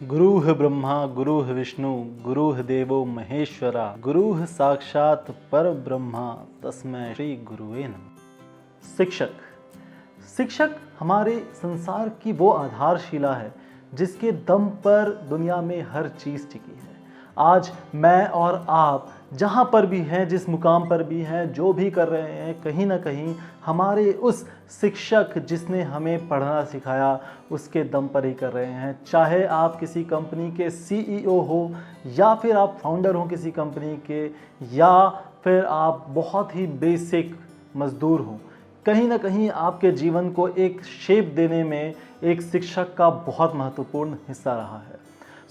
गुरुः ब्रह्मा गुरुः विष्णु गुरुः देवो महेश्वरा गुरुः साक्षात परब्रह्मा तस्मै श्री गुरुवे नमः। शिक्षक हमारे संसार की वो आधारशिला है जिसके दम पर दुनिया में हर चीज़ टिकी है। आज मैं और आप जहाँ पर भी हैं, जिस मुकाम पर भी हैं, जो भी कर रहे हैं, कहीं ना कहीं हमारे उस शिक्षक जिसने हमें पढ़ना सिखाया उसके दम पर ही कर रहे हैं। चाहे आप किसी कंपनी के सीईओ हो या फिर आप फाउंडर हो किसी कंपनी के, या फिर आप बहुत ही बेसिक मजदूर हो, कहीं ना कहीं आपके जीवन को एक शेप देने में एक शिक्षक का बहुत महत्वपूर्ण हिस्सा रहा है।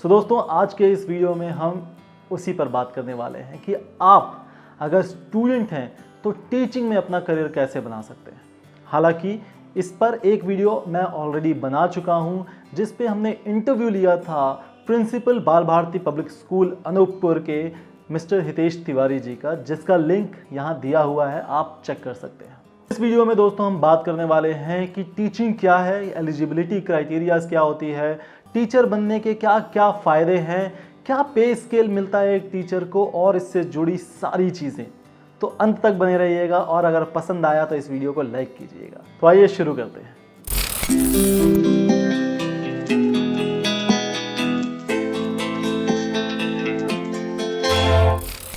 सो दोस्तों, आज के इस वीडियो में हम उसी पर बात करने वाले हैं कि आप अगर स्टूडेंट हैं तो टीचिंग में अपना करियर कैसे बना सकते हैं। हालांकि इस पर एक वीडियो मैं ऑलरेडी बना चुका हूं जिस पे हमने इंटरव्यू लिया था प्रिंसिपल बाल भारती पब्लिक स्कूल अनूपपुर के मिस्टर हितेश तिवारी जी का, जिसका लिंक यहाँ दिया हुआ है, आप चेक कर सकते हैं। इस वीडियो में दोस्तों हम बात करने वाले हैं कि टीचिंग क्या है, एलिजिबिलिटी क्राइटेरियाज क्या होती है, टीचर बनने के क्या क्या फ़ायदे हैं, क्या पे स्केल मिलता है एक टीचर को, और इससे जुड़ी सारी चीज़ें। तो अंत तक बने रहिएगा और अगर पसंद आया तो इस वीडियो को लाइक कीजिएगा। तो आइए शुरू करते हैं।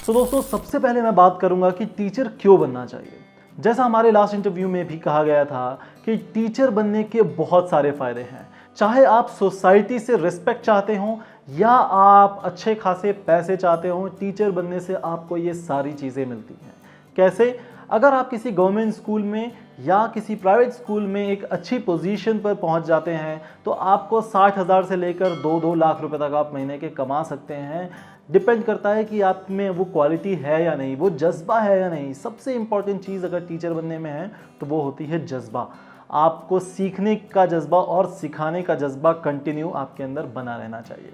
तो दोस्तों, सबसे पहले मैं बात करूंगा कि टीचर क्यों बनना चाहिए। जैसा हमारे लास्ट इंटरव्यू में भी कहा गया था कि टीचर बनने के बहुत सारे फायदे हैं। चाहे आप सोसाइटी से रिस्पेक्ट चाहते हो या आप अच्छे खासे पैसे चाहते हो, टीचर बनने से आपको ये सारी चीज़ें मिलती हैं। कैसे? अगर आप किसी गवर्नमेंट स्कूल में या किसी प्राइवेट स्कूल में एक अच्छी पोजीशन पर पहुंच जाते हैं तो आपको 60,000 से लेकर 2-2 लाख रुपए तक आप महीने के कमा सकते हैं। डिपेंड करता है कि आप में वो क्वालिटी है या नहीं, वो जज्बा है या नहीं। सबसे इम्पॉर्टेंट चीज़ अगर टीचर बनने में है तो वो होती है जज्बा। आपको सीखने का जज्बा और सिखाने का जज्बा कंटिन्यू आपके अंदर बना रहना चाहिए।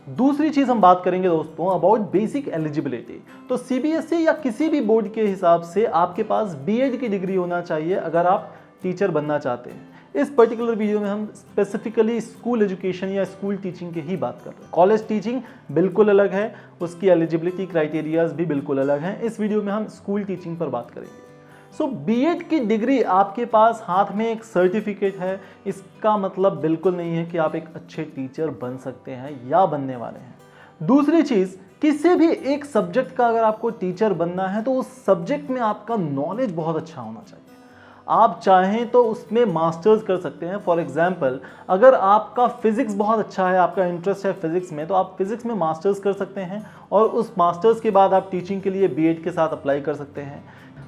दूसरी चीज़ हम बात करेंगे दोस्तों अबाउट बेसिक एलिजिबिलिटी। तो सीबीएसई या किसी भी बोर्ड के हिसाब से आपके पास बीएड की डिग्री होना चाहिए अगर आप टीचर बनना चाहते हैं। इस पर्टिकुलर वीडियो में हम स्पेसिफिकली स्कूल एजुकेशन या स्कूल टीचिंग की ही बात कर रहे हैं। कॉलेज टीचिंग बिल्कुल अलग है, उसकी एलिजिबिलिटी क्राइटेरियाज भी बिल्कुल अलग हैं। इस वीडियो में हम स्कूल टीचिंग पर बात करेंगे। सो बीएड की डिग्री आपके पास हाथ में एक सर्टिफिकेट है, इसका मतलब बिल्कुल नहीं है कि आप एक अच्छे टीचर बन सकते हैं या बनने वाले हैं। दूसरी चीज़, किसी भी एक सब्जेक्ट का अगर आपको टीचर बनना है तो उस सब्जेक्ट में आपका नॉलेज बहुत अच्छा होना चाहिए। आप चाहें तो उसमें मास्टर्स कर सकते हैं। फॉर एग्जांपल, अगर आपका फिजिक्स बहुत अच्छा है, आपका इंटरेस्ट है फिजिक्स में, तो आप फिजिक्स में मास्टर्स कर सकते हैं और उस मास्टर्स के बाद आप टीचिंग के लिए बीएड के साथ अप्लाई कर सकते हैं।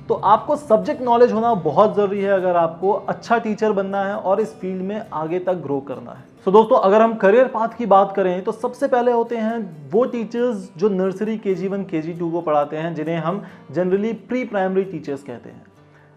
तो आपको सब्जेक्ट नॉलेज होना बहुत ज़रूरी है अगर आपको अच्छा टीचर बनना है और इस फील्ड में आगे तक ग्रो करना है। सो दोस्तों, अगर हम करियर पाथ की बात करें तो सबसे पहले होते हैं वो टीचर्स जो नर्सरी KG1 KG2 को पढ़ाते हैं, जिन्हें हम जनरली प्री प्राइमरी टीचर्स कहते हैं।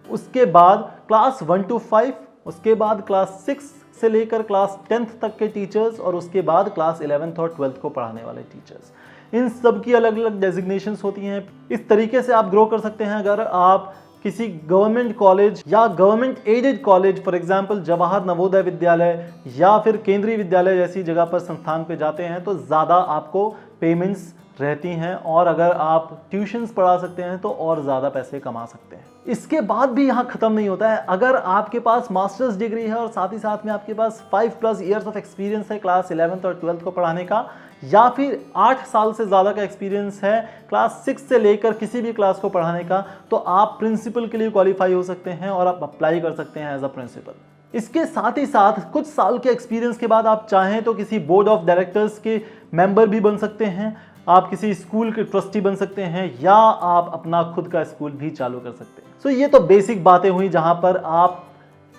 उसके बाद क्लास 1 to 5, उसके बाद क्लास 6 से लेकर क्लास 10th तक के टीचर्स, और उसके बाद क्लास 11th और 12th को पढ़ाने वाले टीचर्स। इन सब की अलग अलग डेजिग्नेशंस होती हैं। इस तरीके से आप ग्रो कर सकते हैं। अगर आप किसी गवर्नमेंट कॉलेज या government aided college, for example Jawahar Navodaya Vidyalaya या फिर केंद्रीय विद्यालय जैसी जगह पर संस्थान पे जाते हैं तो ज़्यादा आपको पेमेंट्स रहती हैं, और अगर आप ट्यूशन्स पढ़ा सकते हैं तो और ज़्यादा पैसे कमा सकते हैं। इसके बाद भी यहाँ ख़त्म नहीं होता है। अगर आपके पास मास्टर्स डिग्री है और साथ ही साथ में आपके पास 5+ ईयर्स ऑफ एक्सपीरियंस है क्लास 11th और 12th को पढ़ाने का, या फिर 8 साल से ज़्यादा का एक्सपीरियंस है क्लास 6 से लेकर किसी भी क्लास को पढ़ाने का, तो आप प्रिंसिपल के लिए क्वालिफाई हो सकते हैं और आप अप्लाई कर सकते हैं एज अ प्रिंसिपल। इसके साथ ही साथ कुछ साल के एक्सपीरियंस के बाद आप चाहें तो किसी बोर्ड ऑफ डायरेक्टर्स के मेंबर भी बन सकते हैं, आप किसी स्कूल के ट्रस्टी बन सकते हैं, या आप अपना खुद का स्कूल भी चालू कर सकते हैं। सो ये तो बेसिक बातें हुई जहां पर आप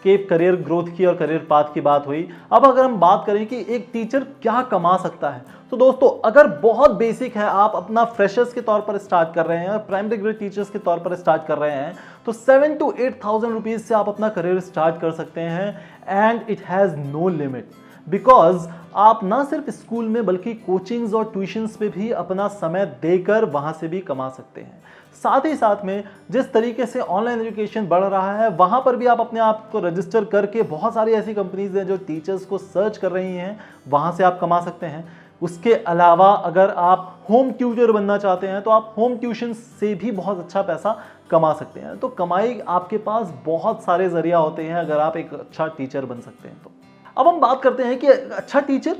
के करियर ग्रोथ की और करियर पाथ की बात हुई। अब अगर हम बात करें कि एक टीचर क्या कमा सकता है, तो दोस्तों अगर बहुत बेसिक है, आप अपना फ्रेशर्स के तौर पर स्टार्ट कर रहे हैं और प्राइमरी ग्रेड टीचर्स के तौर पर स्टार्ट कर रहे हैं, तो 7 to 8,000 रुपीज़ से आप अपना करियर स्टार्ट कर सकते हैं। And it has no limit. Because आप ना सिर्फ स्कूल में बल्कि कोचिंग्स और ट्यूशन्स पे भी अपना समय देकर वहाँ से भी कमा सकते हैं। साथ ही साथ में जिस तरीके से ऑनलाइन एजुकेशन बढ़ रहा है वहाँ पर भी आप अपने आप को रजिस्टर करके बहुत सारी ऐसी कंपनीज हैं जो टीचर्स को सर्च कर रही हैं, वहाँ से आप कमा सकते हैं। उसके अलावा अगर आप होम ट्यूटर बनना चाहते हैं तो आप होम ट्यूशन से भी बहुत अच्छा पैसा कमा सकते हैं। तो कमाई आपके पास बहुत सारे जरिया होते हैं अगर आप एक अच्छा टीचर बन सकते हैं तो। अब हम बात करते हैं कि अच्छा टीचर,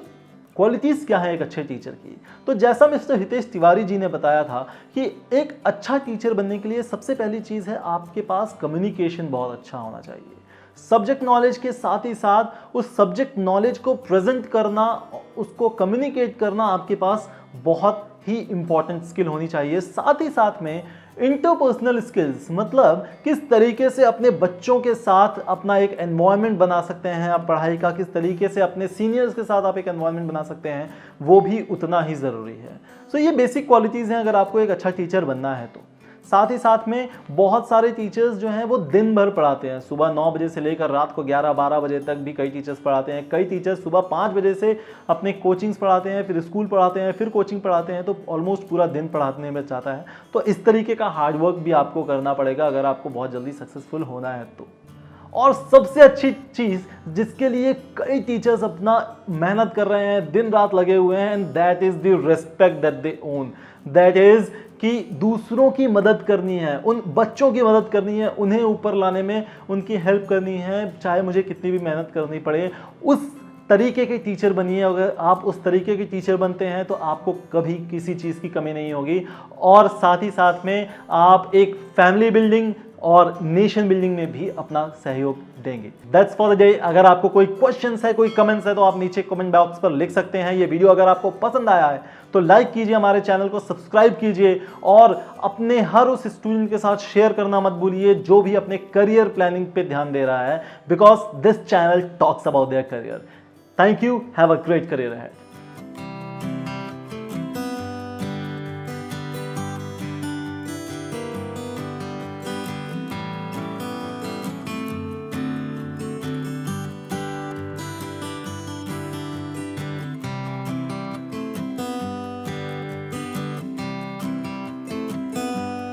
क्वालिटीज़ क्या है एक अच्छे टीचर की। तो जैसा मिस्टर हितेश तिवारी जी ने बताया था कि एक अच्छा टीचर बनने के लिए सबसे पहली चीज़ है आपके पास कम्युनिकेशन बहुत अच्छा होना चाहिए। सब्जेक्ट नॉलेज के साथ ही साथ उस सब्जेक्ट नॉलेज को प्रेजेंट करना, उसको कम्युनिकेट करना आपके पास बहुत ही इंपॉर्टेंट स्किल होनी चाहिए। साथ ही साथ में इंटरपर्सनल स्किल्स, मतलब किस तरीके से अपने बच्चों के साथ अपना एक एनवायरनमेंट बना सकते हैं आप पढ़ाई का, किस तरीके से अपने सीनियर्स के साथ आप एक एनवायरनमेंट बना सकते हैं, वो भी उतना ही ज़रूरी है। सो ये बेसिक क्वालिटीज़ हैं अगर आपको एक अच्छा टीचर बनना है तो। साथ ही साथ में बहुत सारे टीचर्स जो हैं वो दिन भर पढ़ाते हैं, सुबह 9 बजे से लेकर रात को 11-12 बजे तक भी कई टीचर्स पढ़ाते हैं। कई टीचर्स सुबह 5 बजे से अपने कोचिंग्स पढ़ाते हैं, फिर स्कूल पढ़ाते हैं, फिर कोचिंग पढ़ाते हैं, तो ऑलमोस्ट पूरा दिन पढ़ाने में जाता है। तो इस तरीके का हार्डवर्क भी आपको करना पड़ेगा अगर आपको बहुत जल्दी सक्सेसफुल होना है तो। और सबसे अच्छी चीज़ जिसके लिए कई टीचर्स अपना मेहनत कर रहे हैं, दिन रात लगे हुए हैं, and that is the respect that they own. That is कि दूसरों की मदद करनी है, उन बच्चों की मदद करनी है, उन्हें ऊपर लाने में उनकी हेल्प करनी है, चाहे मुझे कितनी भी मेहनत करनी पड़े। उस तरीके के टीचर बनिए। अगर आप उस तरीके के टीचर बनते हैं तो आपको कभी किसी चीज़ की कमी नहीं होगी। और साथ ही साथ में आप एक फैमिली बिल्डिंग और नेशन बिल्डिंग में भी अपना सहयोग देंगे। That's for the day. अगर आपको कोई क्वेश्चंस है, कोई कमेंट्स है तो आप नीचे कमेंट बॉक्स पर लिख सकते हैं। ये वीडियो अगर आपको पसंद आया है तो लाइक कीजिए, हमारे चैनल को सब्सक्राइब कीजिए और अपने हर उस स्टूडेंट के साथ शेयर करना मत भूलिए जो भी अपने करियर प्लानिंग पे ध्यान दे रहा है, because this channel talks about their career. Thank you, have a great career ahead.